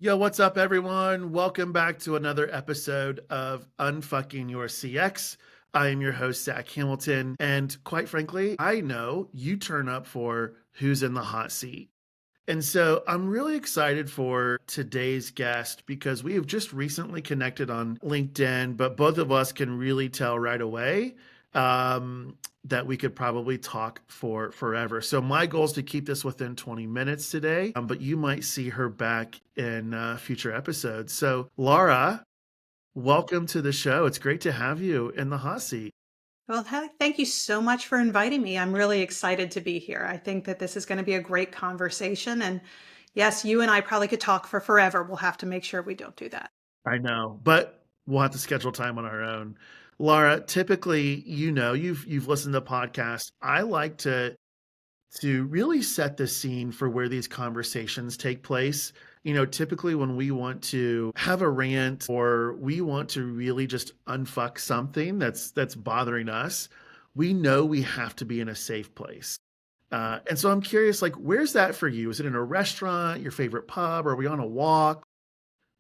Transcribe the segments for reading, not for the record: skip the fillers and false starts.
Yo, what's up, everyone? Welcome back to another episode of Unfucking Your CX. I am your host, Zack Hamilton. And quite frankly, I know you turn up for Who's in the Hot Seat. And so I'm really excited for today's guest because we have just recently connected on LinkedIn, but both of us can really tell right away that we could probably talk for forever. So my goal is to keep this within 20 minutes today, but you might see her back in future episodes. So Lara, welcome to the show. It's great to have you in the hot seat. Well, thank you so much for inviting me. I'm really excited to be here. I think that this is going to be a great conversation. And yes, you and I probably could talk for forever. We'll have to make sure we don't do that. I know, but we'll have to schedule time on our own. Lara, typically, you've listened to podcasts. I like to really set the scene for where these conversations take place. Typically when we want to have a rant or we want to really just unfuck something that's bothering us, we know we have to be in a safe place. And so I'm curious, like, where's that for you? Is it in a restaurant, your favorite pub? Are we on a walk?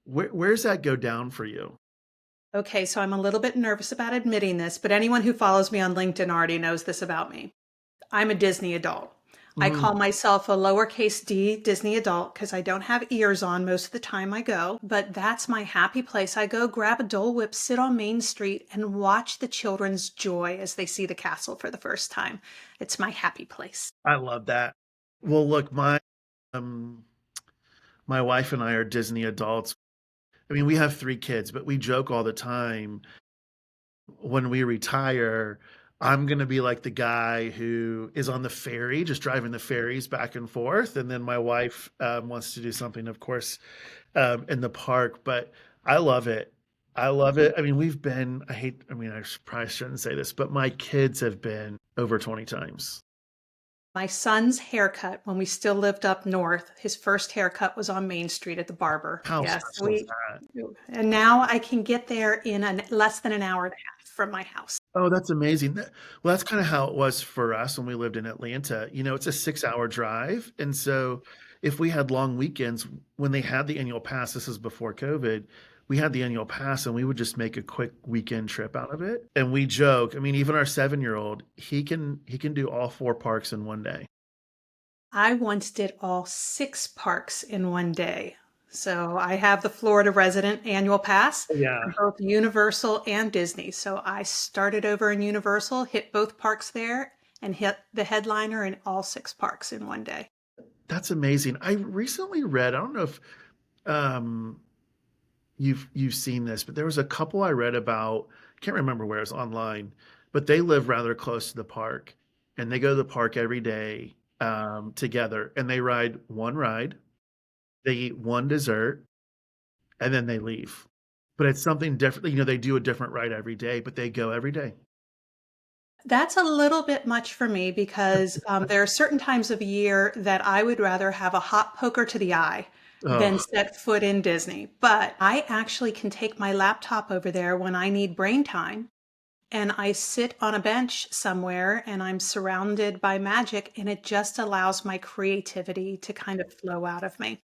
Where's that go down for you? Okay, so I'm a little bit nervous about admitting this, but anyone who follows me on LinkedIn already knows this about me. I'm a Disney adult. I call Mm, myself a lowercase d Disney adult because I don't have ears on most of the time I go, but that's my happy place. I go grab a Dole Whip, sit on Main Street, and watch the children's joy as they see the castle for the first time. It's my happy place. I love that. Well, look, um, my wife and I are Disney adults. I mean, we have 3 kids, but we joke all the time when we retire, I'm gonna be like the guy who is on the ferry, just driving the ferries back and forth, and then my wife, wants to do something, of course, in the park, but I love it. I love it. I mean, I probably shouldn't say this, but my kids have been over 20 times. My son's haircut when we still lived up north, his first haircut was on Main Street at the barber. How Yes, special is that? and now I can get there in less than an hour and a half from my house. Oh, that's amazing. Well, that's kinda how it was for us when we lived in Atlanta. It's a 6-hour drive, and so if we had long weekends, when they had the annual pass, this is before COVID, we had the annual pass, and we would just make a quick weekend trip out of it, and we joke, I mean, even our 7-year-old, he can do all 4 parks in one day. I once did all 6 parks in one day. So I have the Florida resident annual pass Yeah. for both Universal and Disney. So I started over in Universal, hit both parks there, and hit the headliner in all 6 parks in one day. That's amazing. I recently read, I don't know if, um, you've seen this, but there was a couple I read about. Can't remember where it's online, but they live rather close to the park, and they go to the park every day together, and they ride one ride, they eat one dessert, and then they leave. But it's something different. They do a different ride every day, but they go every day. That's a little bit much for me because there are certain times of year that I would rather have a hot poker to the eye than Oh, set foot in Disney. But I actually can take my laptop over there when I need brain time and I sit on a bench somewhere and I'm surrounded by magic and it just allows my creativity to kind of flow out of me.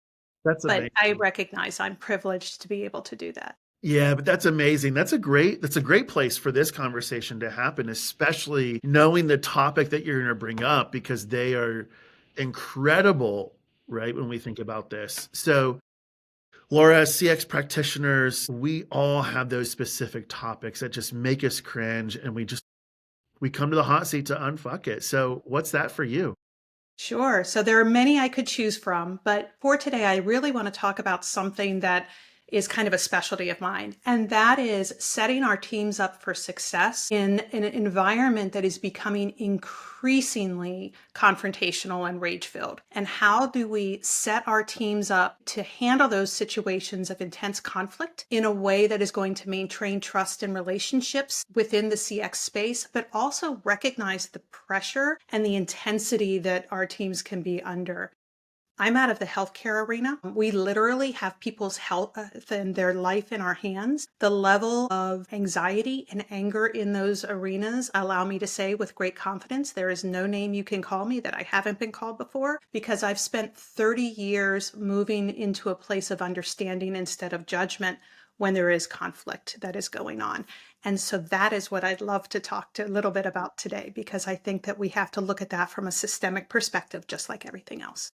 that's But I amazing. recognize I'm privileged to be able to do that. Yeah, but that's amazing. That's a great place for this conversation to happen, especially knowing the topic that you're going to bring up because they are incredible, right? When we think about this. So, Laura, as CX practitioners, we all have those specific topics that just make us cringe and we come to the hot seat to unfuck it. So, what's that for you? Sure. So there are many I could choose from, but for today, I really want to talk about something that is kind of a specialty of mine, and that is setting our teams up for success in an environment that is becoming increasingly confrontational and rage filled. And how do we set our teams up to handle those situations of intense conflict in a way that is going to maintain trust in relationships within the CX space, but also recognize the pressure and the intensity that our teams can be under? I'm out of the healthcare arena. We literally have people's health and their life in our hands. The level of anxiety and anger in those arenas allow me to say with great confidence, there is no name you can call me that I haven't been called before, because I've spent 30 years moving into a place of understanding instead of judgment when there is conflict that is going on. And so that is what I'd love to talk to a little bit about today, because I think that we have to look at that from a systemic perspective, just like everything else.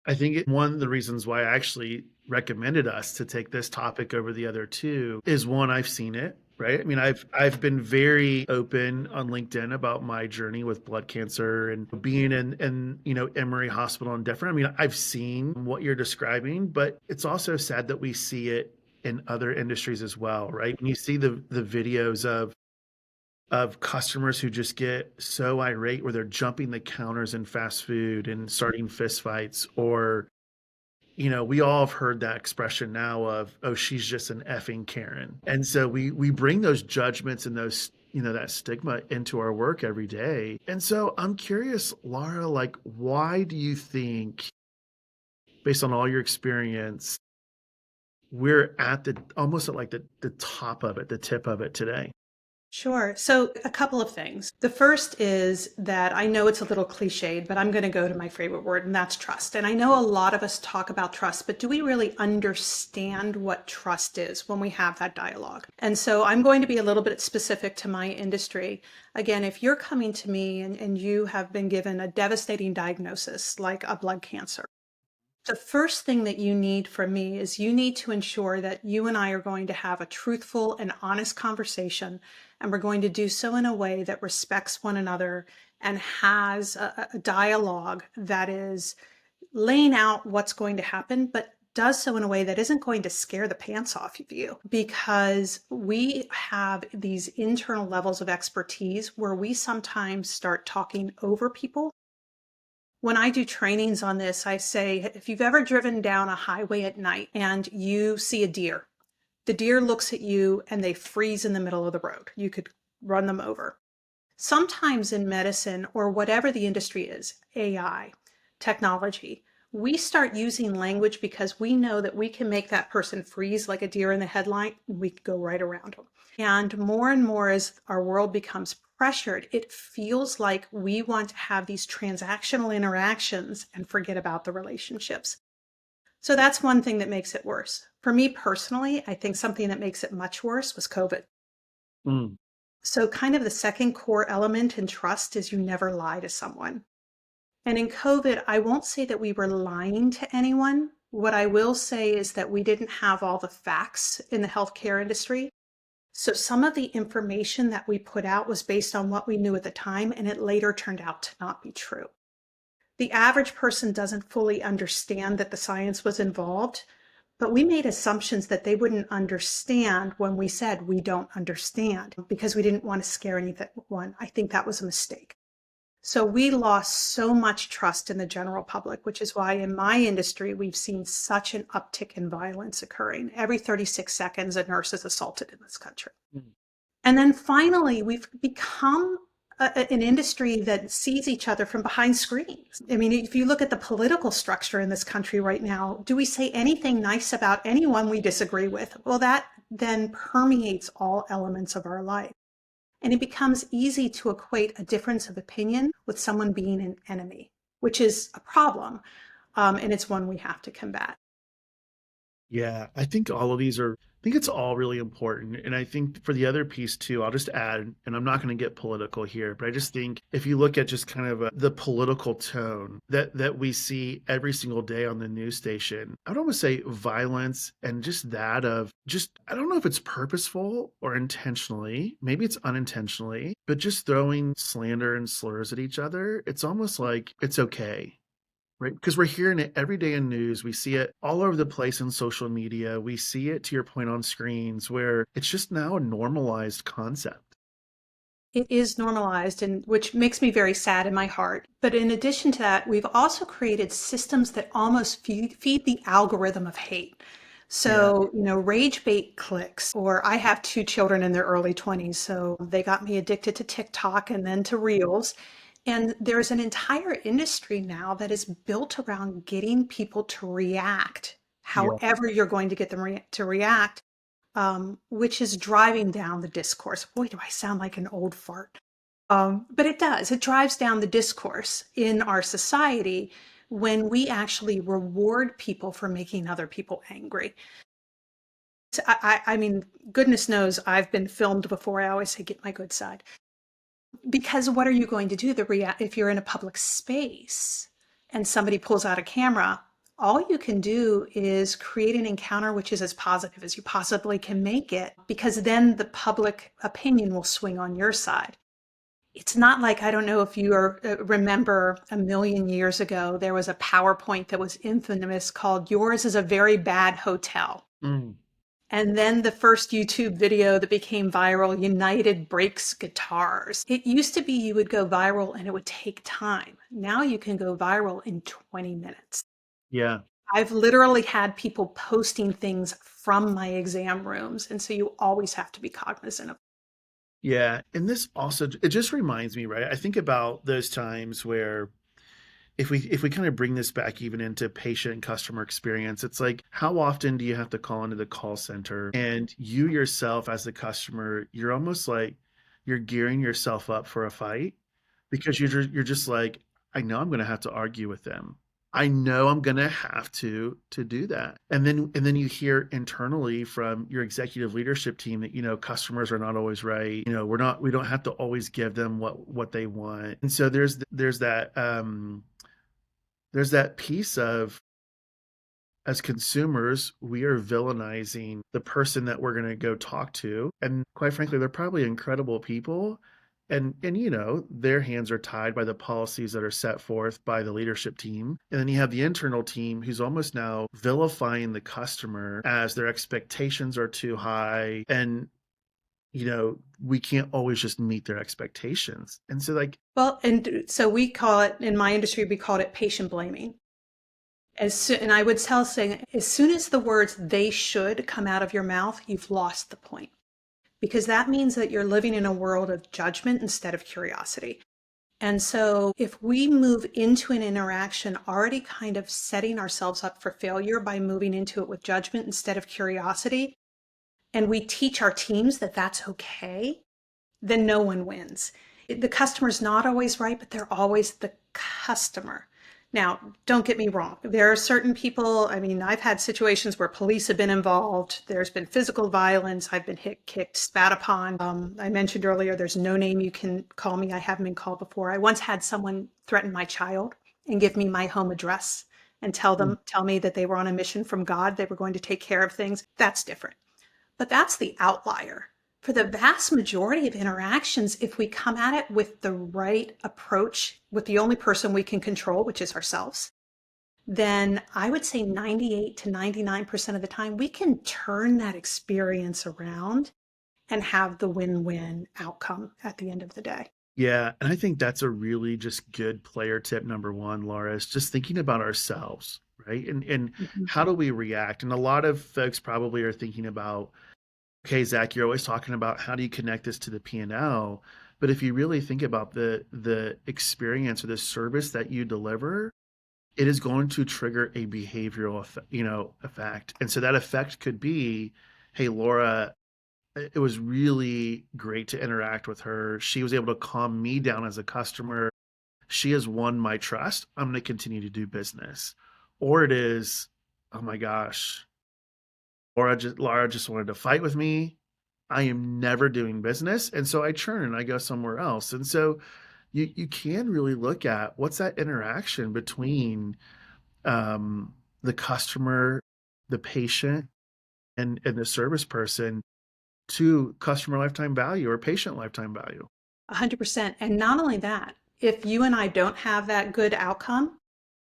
I think one of the reasons why I actually recommended us to take this topic over the other two is one, I've seen it, right? I mean, I've been very open on LinkedIn about my journey with blood cancer and being in Emory Hospital and different. I mean, I've seen what you're describing, but it's also sad that we see it in other industries as well, right? When you see the videos of customers who just get so irate where they're jumping the counters in fast food and starting fistfights, or we all have heard that expression now of, oh, she's just an effing Karen. And so we bring those judgments and those that stigma into our work every day. And so I'm curious, Lara, like, why do you think, based on all your experience, we're at the almost at like the top of it, the tip of it today? Sure. So, a couple of things. The first is that I know it's a little cliched, but I'm going to go to my favorite word, and that's trust. And I know a lot of us talk about trust, but do we really understand what trust is when we have that dialogue? And so, I'm going to be a little bit specific to my industry. Again, if you're coming to me and you have been given a devastating diagnosis like a blood cancer, the first thing that you need from me is you need to ensure that you and I are going to have a truthful and honest conversation, and we're going to do so in a way that respects one another and has a dialogue that is laying out what's going to happen, but does so in a way that isn't going to scare the pants off of you, because we have these internal levels of expertise where we sometimes start talking over people. When I do trainings on this, I say, if you've ever driven down a highway at night and you see a deer, the deer looks at you and they freeze in the middle of the road. You could run them over. Sometimes in medicine, or whatever the industry is, AI, technology, we start using language because we know that we can make that person freeze like a deer in the headlight, and we can go right around them. And more as our world becomes pressured, it feels like we want to have these transactional interactions and forget about the relationships. So that's one thing that makes it worse. For me personally, I think something that makes it much worse was COVID. Mm. So kind of the second core element in trust is you never lie to someone. And in COVID, I won't say that we were lying to anyone. What I will say is that we didn't have all the facts in the healthcare industry. So some of the information that we put out was based on what we knew at the time, and it later turned out to not be true. The average person doesn't fully understand that the science was involved, but we made assumptions that they wouldn't understand when we said we don't understand, because we didn't want to scare anyone. I think that was a mistake. So we lost so much trust in the general public, which is why in my industry, we've seen such an uptick in violence occurring. Every 36 seconds, a nurse is assaulted in this country. Mm. And then finally, we've become an industry that sees each other from behind screens. I mean, if you look at the political structure in this country right now, do we say anything nice about anyone we disagree with? Well, that then permeates all elements of our life. And it becomes easy to equate a difference of opinion with someone being an enemy, which is a problem. And it's one we have to combat. Yeah, I think all of these are, I think it's all really important. And I think for the other piece too, I'll just add, and I'm not going to get political here, but I just think if you look at just kind of the political tone that we see every single day on the news station, I'd almost say violence and just that of just, I don't know if it's purposeful or intentionally, maybe it's unintentionally, but just throwing slander and slurs at each other. It's almost like it's okay, right? Because we're hearing it every day in news. We see it all over the place in social media. We see it, to your point, on screens where it's just now a normalized concept. It is normalized, and which makes me very sad in my heart. But in addition to that, we've also created systems that almost feed the algorithm of hate. Yeah. So, rage bait clicks, or I have two children in their early 20s, so they got me addicted to TikTok and then to Reels. And there's an entire industry now that is built around getting people to react Yeah. however you're going to get them to react, which is driving down the discourse. Boy, do I sound like an old fart. But it does. It drives down the discourse in our society when we actually reward people for making other people angry. I mean, goodness knows I've been filmed before. I always say, get my good side. Because what are you going to do? If you're in a public space and somebody pulls out a camera, all you can do is create an encounter which is as positive as you possibly can make it, because then the public opinion will swing on your side. It's not like, I don't know if you remember a million years ago, there was a PowerPoint that was infamous called Yours is a Very Bad Hotel. Mm. And then the first YouTube video that became viral, United Breaks Guitars. It used to be you would go viral and it would take time. Now you can go viral in 20 minutes. Yeah. I've literally had people posting things from my exam rooms. And so you always have to be cognizant of. Yeah. And this also, it just reminds me, right? I think about those times where if we kind of bring this back even into patient and customer experience, it's like, how often do you have to call into the call center and you yourself as the customer, you're almost like you're gearing yourself up for a fight because you're just like, I know I'm going to have to argue with them. I know I'm going to have to do that. And then you hear internally from your executive leadership team that, customers are not always right. We don't have to always give them what they want. And so there's that piece of, as consumers, we are villainizing the person that we're going to go talk to. And quite frankly, they're probably incredible people. And their hands are tied by the policies that are set forth by the leadership team. And then you have the internal team who's almost now vilifying the customer as their expectations are too high. And we can't always just meet their expectations. And so, like, Well, and so we call it, in my industry, we call it patient blaming. And I would tell saying, as soon as the words they should come out of your mouth, you've lost the point. Because that means that you're living in a world of judgment instead of curiosity. And so if we move into an interaction already kind of setting ourselves up for failure by moving into it with judgment instead of curiosity, and we teach our teams that that's okay, then no one wins. The customer's not always right, but they're always the customer. Now, don't get me wrong. There are certain people, I mean, I've had situations where police have been involved. There's been physical violence. I've been hit, kicked, spat upon. I mentioned earlier, there's no name you can call me. I haven't been called before. I once had someone threaten my child and give me my home address and tell me that they were on a mission from God. They were going to take care of things. That's different. But that's the outlier. For the vast majority of interactions, if we come at it with the right approach, with the only person we can control, which is ourselves, then I would say 98 to 99% of the time, we can turn that experience around and have the win-win outcome at the end of the day. yeah, and I think that's a really just good player tip number one, Laura, is just thinking about ourselves, right? And Mhm. how do we react? And a lot of folks probably are thinking about, okay, Zach, you're always talking about how do you connect this to the P&L, but if you really think about the experience or the service that you deliver, it is going to trigger a behavioral effect. And so that effect could be, hey, Laura, it was really great to interact with her. She was able to calm me down as a customer. She has won my trust. I'm going to continue to do business. Or it is, oh my gosh, Lara just wanted to fight with me. I am never doing business. And so I churn and I go somewhere else. And so you can really look at what's that interaction between the customer, the patient, and the service person to customer lifetime value or patient lifetime value. 100%. And not only that, if you and I don't have that good outcome,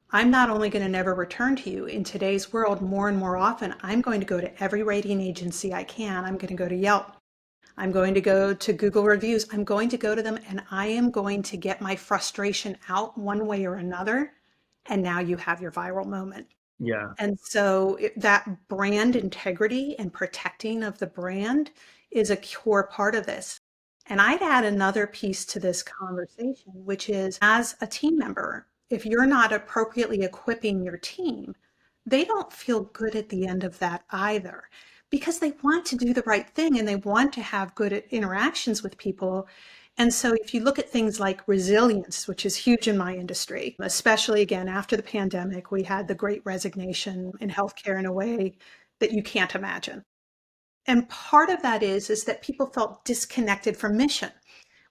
I'm not only going to never return to you. In today's world, more and more often, I'm going to go to every rating agency I can. I'm going to go to Yelp. I'm going to go to Google reviews. I'm going to go to them and I am going to get my frustration out one way or another. And now you have your viral moment. Yeah. And so that brand integrity and protecting of the brand is a core part of this. And I'd add another piece to this conversation, which is as a team member, if you're not appropriately equipping your team, they don't feel good at the end of that either because they want to do the right thing and they want to have good interactions with people. And so if you look at things like resilience, which is huge in my industry, especially again after the pandemic, we had the great resignation in healthcare in a way that you can't imagine. And part of that is that people felt disconnected from mission.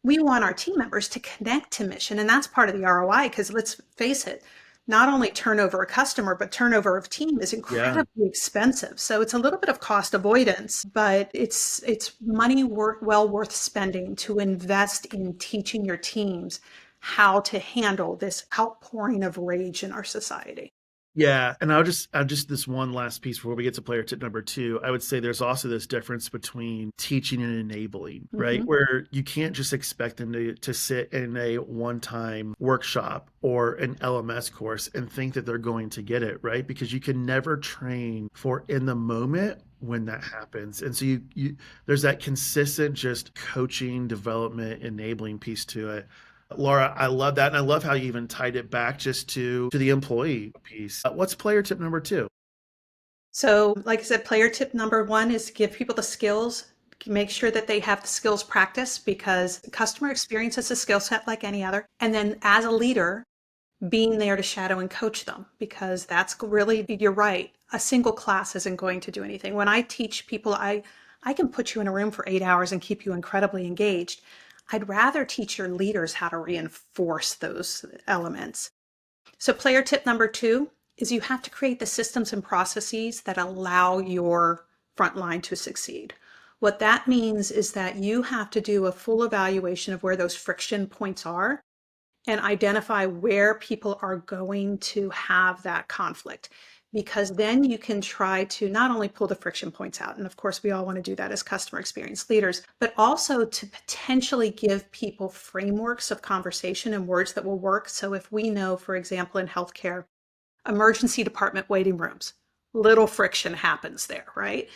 We want our team members to connect to mission, and that's part of the ROI because let's face it, not only turnover a customer, but turnover of team is Yeah. incredibly expensive. So it's a little bit of cost avoidance, but it's money well worth spending to invest in teaching your teams how to handle this outpouring of rage in our society. Yeah, and I'll just this one last piece before we get to player tip number two. I would say there's also this difference between teaching and enabling, right? Mhm. Where you can't just expect them to sit in a one-time workshop or an LMS course and think that they're going to get it, right? Because you can never train for in the moment when that happens. And so you there's that consistent just coaching, development, enabling piece to it. Laura, I love that. And I love how you even tied it back just to the employee piece. What's player tip number two? So, like I said, player tip number one is give people the skills, make sure that they have the skills practice because customer experience is a skill set like any other. And then as a leader, being there to shadow and coach them because that's really, you're right. A single class isn't going to do anything. When I teach people, I can put you in a room for 8 hours and keep you incredibly engaged. I'd rather teach your leaders how to reinforce those elements. So, player tip number two is you have to create the systems and processes that allow your frontline to succeed. What that means is that you have to do a full evaluation of where those friction points are and identify where people are going to have that conflict. Because then you can try to not only pull the friction points out, and of course, we all want to do that as customer experience leaders, but also to potentially give people frameworks of conversation and words that will work. So, if we know, for example, in healthcare, emergency department waiting rooms, little friction happens there, right?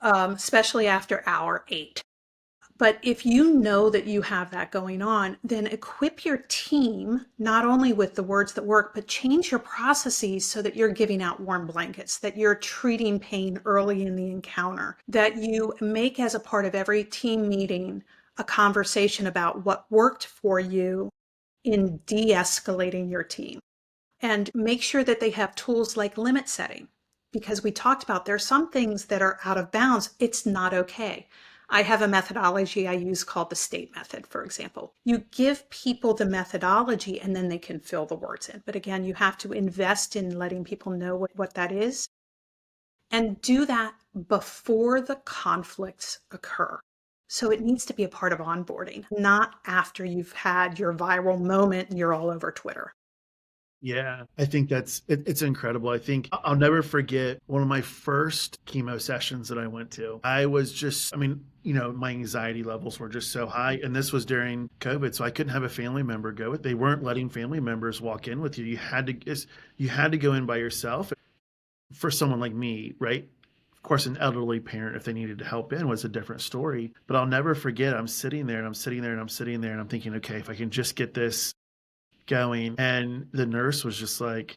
Especially after hour 8. But if you know that you have that going on, then equip your team not only with the words that work, but change your processes so that you're giving out warm blankets, that you're treating pain early in the encounter, that you make as a part of every team meeting a conversation about what worked for you in de-escalating your team. And make sure that they have tools like limit setting, because we talked about there are some things that are out of bounds. It's not okay. I have a methodology I use called the state method, for example. You give people the methodology and then they can fill the words in. But again, you have to invest in letting people know what that is and do that before the conflicts occur. So it needs to be a part of onboarding, not after you've had your viral moment and you're all over Twitter. Yeah, I think it's incredible. I think I'll never forget one of my first chemo sessions that I went to. I was just, I mean, my anxiety levels were just so high. And this was during COVID. So I couldn't have a family member go with. They weren't letting family members walk in with you. You had to go in by yourself. For someone like me, right? Of course, an elderly parent, if they needed help in, was a different story. But I'll never forget, I'm sitting there and I'm sitting there and I'm sitting there and I'm thinking, okay, if I can just get this going. And the nurse was just like,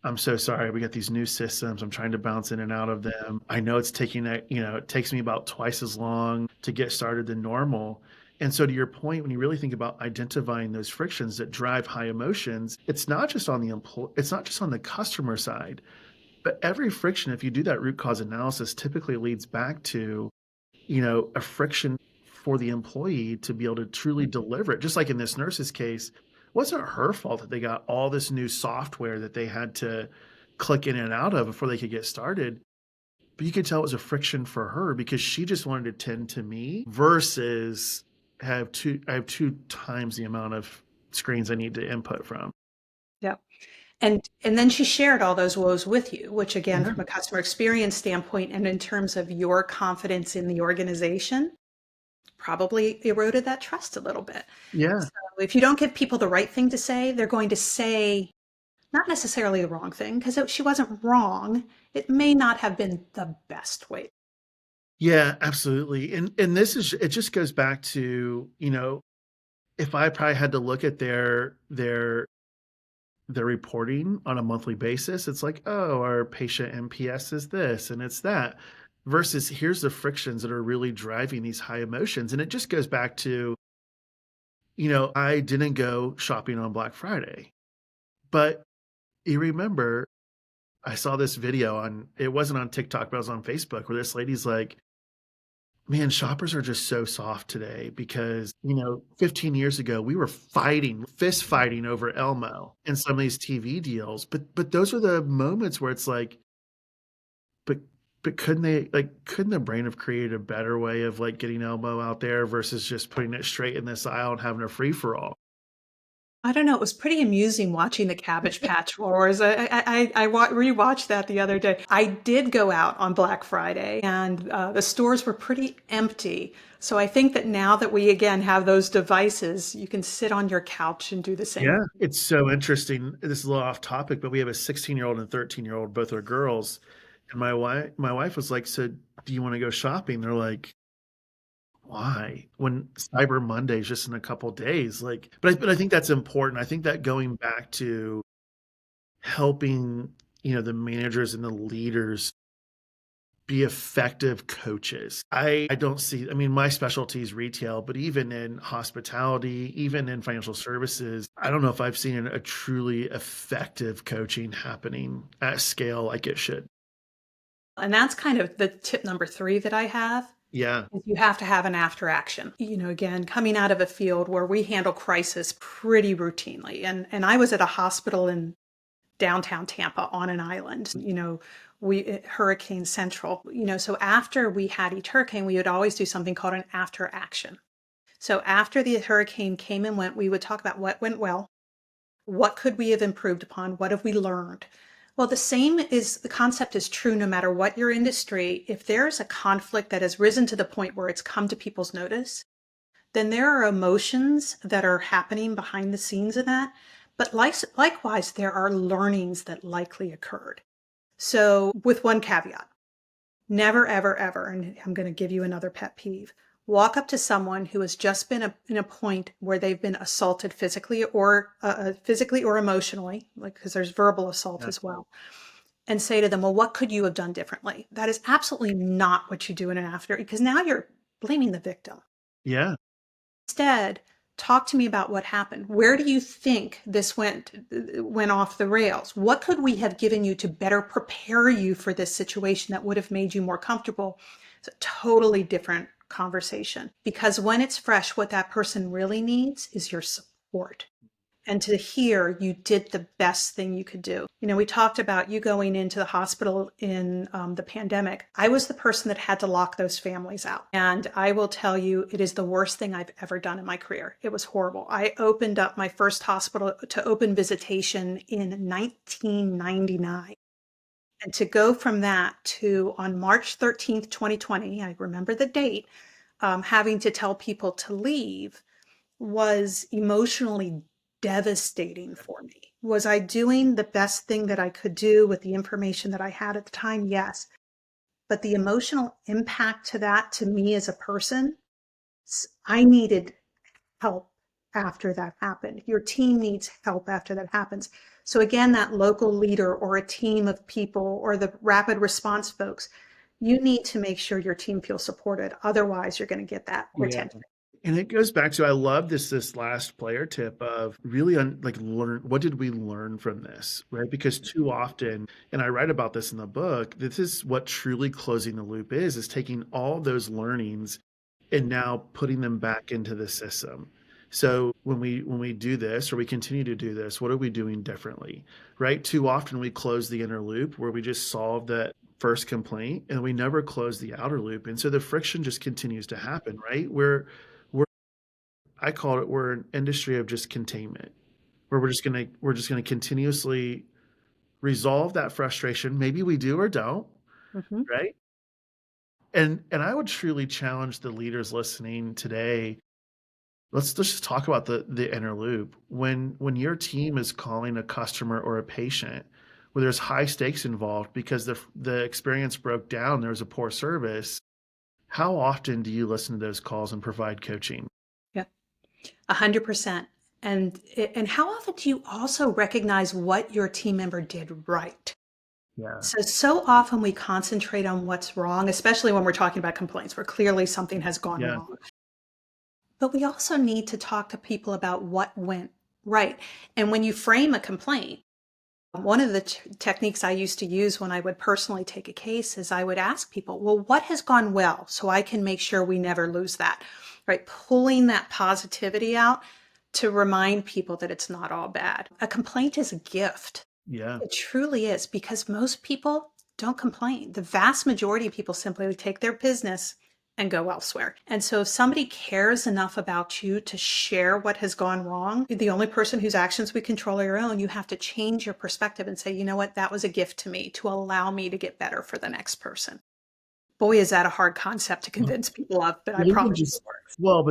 I'm so sorry. We got these new systems. I'm trying to bounce in and out of them. I know it's taking it takes me about twice as long to get started than normal. And so to your point, when you really think about identifying those frictions that drive high emotions, it's not just on it's not just on the customer side, but every friction, if you do that root cause analysis, typically leads back to, a friction for the employee to be able to truly deliver it. Just like in this nurse's case, it wasn't her fault that they got all this new software that they had to click in and out of before they could get started. But you could tell it was a friction for her because she just wanted to tend to me versus I have two times the amount of screens I need to input from. Yep. And then she shared all those woes with you, which again, Yeah. from a customer experience standpoint and in terms of your confidence in the organization, probably eroded that trust a little bit. Yeah. So if you don't give people the right thing to say, they're going to say not necessarily the wrong thing because she wasn't wrong. It may not have been the best way. Yeah, absolutely. And this is it just goes back to, if I probably had to look at their reporting on a monthly basis, it's like, oh, our patient NPS is this and it's that. Versus here's the frictions that are really driving these high emotions. And it just goes back to, I didn't go shopping on Black Friday. But you remember I saw this video on it wasn't on TikTok, but it was on Facebook where this lady's like, man, shoppers are just so soft today because, 15 years ago, we were fighting, fist fighting over Elmo and some of these TV deals. But those are the moments where it's like, but but couldn't the brain have created a better way of like getting Elmo out there versus just putting it straight in this aisle and having a free for all? I don't know, it was pretty amusing watching the Cabbage Patch Wars. Rewatched that the other day. I did go out on Black Friday, and the stores were pretty empty. So I think that now that we again have those devices, you can sit on your couch and do the same. Yeah, it's so interesting. This is a little off topic, but we have a 16-year-old and 13-year-old, both are girls. And my wife was like, "So do you want to go shopping?" They're like, "Why? When Cyber Monday is just in a couple days." Like, but I think that's important. I think that going back to helping, the managers and the leaders be effective coaches. I don't see, I mean, my specialty is retail, but even in hospitality, even in financial services, I don't know if I've seen a truly effective coaching happening at scale like it should. And that's kind of the tip number 3 that I have. Yeah. Is you have to have an after action. Again, coming out of a field where we handle crisis pretty routinely. And I was at a hospital in downtown Tampa on an island, we Hurricane Central, so after we had each hurricane, we would always do something called an after action. So after the hurricane came and went, we would talk about what went well, what could we have improved upon, what have we learned. Well, the concept is true no matter what your industry. If there's a conflict that has risen to the point where it's come to people's notice, then there are emotions that are happening behind the scenes of that. But likewise, there are learnings that likely occurred. So, with one caveat, never, ever, ever, and I'm going to give you another pet peeve, walk up to someone who has just been in a point where they've been assaulted physically or emotionally, like because there's verbal assault Yeah. as well, and say to them, well, what could you have done differently? That is absolutely not what you do in an after, because now you're blaming the victim. Yeah. Instead, talk to me about what happened. Where do you think this went off the rails? What could we have given you to better prepare you for this situation that would have made you more comfortable? It's a totally different conversation, because when it's fresh, what that person really needs is your support. And to hear you did the best thing you could do. We talked about you going into the hospital in the pandemic. I was the person that had to lock those families out. And I will tell you, it is the worst thing I've ever done in my career. It was horrible. I opened up my first hospital to open visitation in 1999. And to go from that to on March 13th, 2020, I remember the date, having to tell people to leave was emotionally devastating for me. Was I doing the best thing that I could do with the information that I had at the time? Yes. But the emotional impact to that, to me as a person, I needed help after that happened. Your team needs help after that happens. So again, that local leader or a team of people or the rapid response folks, you need to make sure your team feels supported. Otherwise, you're going to get that Yeah. retention. And it goes back to I love this last player tip of really like learn what did we learn from this, right? Because too often, and I write about this in the book, this is what truly closing the loop is taking all those learnings and now putting them back into the system. So when we do this or we continue to do this, what are we doing differently? Right? Too often we close the inner loop where we just solve that first complaint and we never close the outer loop. And so the friction just continues to happen, right? We're I call it we're an industry of just containment, where we're just gonna continuously resolve that frustration. Maybe we do or don't, Mhm. right? And I would truly challenge the leaders listening today. Let's just talk about the inner loop. When your team is calling a customer or a patient, where there's high stakes involved because the experience broke down, there was a poor service. How often do you listen to those calls and provide coaching? Yeah, 100%. And how often do you also recognize what your team member did right? Yeah. So often we concentrate on what's wrong, especially when we're talking about complaints where clearly something has gone Yeah. wrong. But we also need to talk to people about what went right. And when you frame a complaint, one of the techniques I used to use when I would personally take a case is I would ask people, well, what has gone well? So I can make sure we never lose that, right? Pulling that positivity out to remind people that it's not all bad. A complaint is a gift. Yeah. It truly is because most people don't complain. The vast majority of people simply take their business and go elsewhere. And so if somebody cares enough about you to share what has gone wrong, the only person whose actions we control are your own, you have to change your perspective and say, you know what, that was a gift to me to allow me to get better for the next person. Boy, is that a hard concept to convince people of, but I Well, even promise you just it works. well,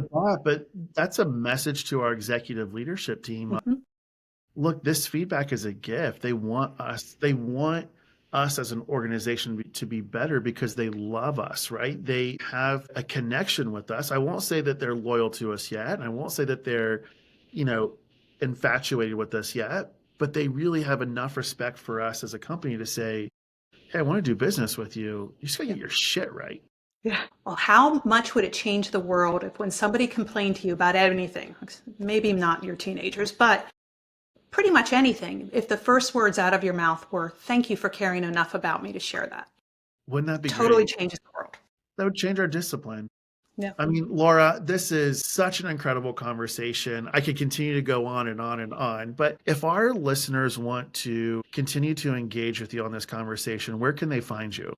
but that's a message to our executive leadership team. Mhm. Look, this feedback is a gift. They want us as an organization to be better because they love us, right? They have a connection with us. I won't say that they're loyal to us yet, and I won't say that they're, you know, infatuated with us yet, but they really have enough respect for us as a company to say, "Hey, I want to do business with you. You just got to Yeah. get your shit right." Yeah. Well, how much would it change the world if when somebody complained to you about anything, maybe not your teenagers, but pretty much anything, if the first words out of your mouth were, thank you for caring enough about me to share that? Wouldn't that be Totally great? changes the world. That would change our discipline. Yeah. I mean, Laura, this is such an incredible conversation. I could continue to go on and on and on, but if our listeners want to continue to engage with you on this conversation, where can they find you?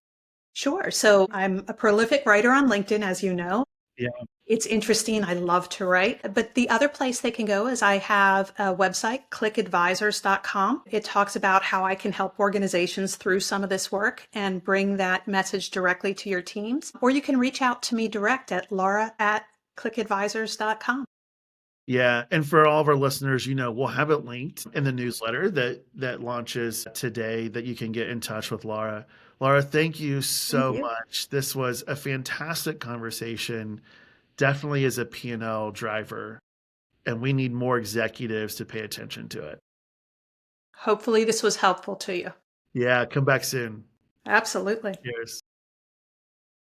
Sure. So I'm a prolific writer on LinkedIn, as you know. Yeah. It's interesting. I love to write. But the other place they can go is I have a website, clickadvisors.com. It talks about how I can help organizations through some of this work and bring that message directly to your teams. Or you can reach out to me direct at laura@clickadvisors.com. Yeah, and for all of our listeners, we'll have it linked in the newsletter that launches today that you can get in touch with Laura. Laura, thank you Thank so you. much. This was a fantastic conversation. Definitely is a P&L driver, and we need more executives to pay attention to it. Hopefully, this was helpful to you. Yeah, come back soon. Absolutely. Cheers.